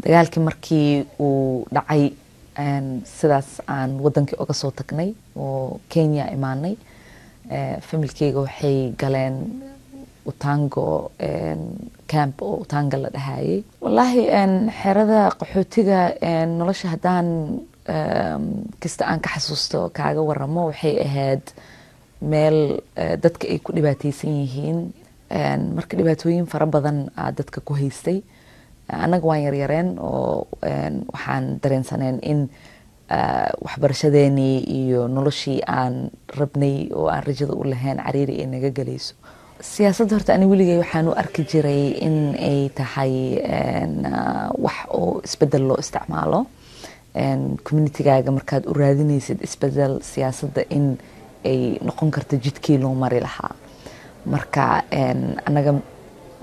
dagaalkii markii uu dhacay sidaas aan wadankii uga soo tagnay oo Kenya imaanay familkeyga waxay galeen utango camp oo utanga la dhahayay wallahi xerada qaxootiga nolosha hadaan kasta aan ka xasuusto kaaga waramo waxay ahayd meel dadka ay ku dhibaataysan yihiin marka dhibaatooyin fara badan dadka ku haystay anaga waan yaryareen oo waxaan dareensaneen in waxbarashadeeni iyo noloshii aan rabnay oo aan rajada u lahayn cariiri ay naga galayso siyaasadda horta ani weligay waxaan u arki jiray in ay tahay wax oo isbedel loo isticmaalo communitygaaga markaad u raadinaysid isbedel siyaasadda in ay noqon karto jidkii loo mari lahaa marka anaga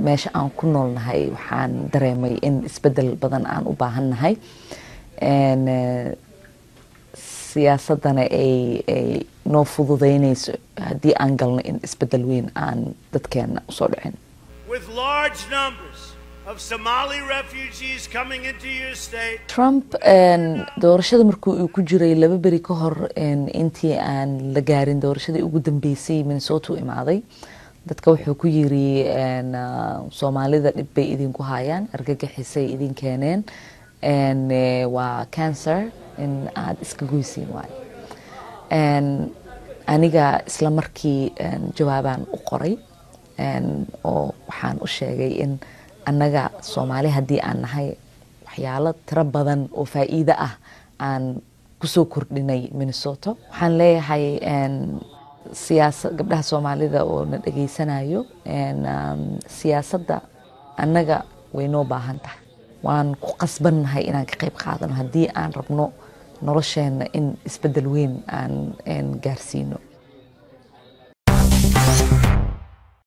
meesha aan ku noolnahay waxaan dareemay in isbedel badan aan u baahannahay siyaasadana ay noo fududeynayso haddii aan galno in isbedel weyn aan dadkeena usoo dhicin. With large numbers of Somali refugees coming into your state. Trump doorashada markuu uu ku jiray 2 bari ka hor intii aan la gaarin doorashadii ugu dambeysay Minnesota u imaaday dadka wuxuu ku yiri Soomaalida dhib bay idinku hayaan argagixisay idin keeneen waa cancer in aad iska goysiin waay aniga isla markii jawaabaan u qoray oo waxaan u sheegay in annaga Soomaali haddii aan nahay waxyaalo tiro badan oo faa'iido ah aan ku soo kordhinay Minnesota waxaan leeyahay gabdhaha Soomaalida oo na dhageysanayo siyaasadda annaga way noo baahan tahay waan ku qasbannahay inaan ka qayb qaadano haddii aan rabno nolosheena in isbedel weyn aan gaarsiino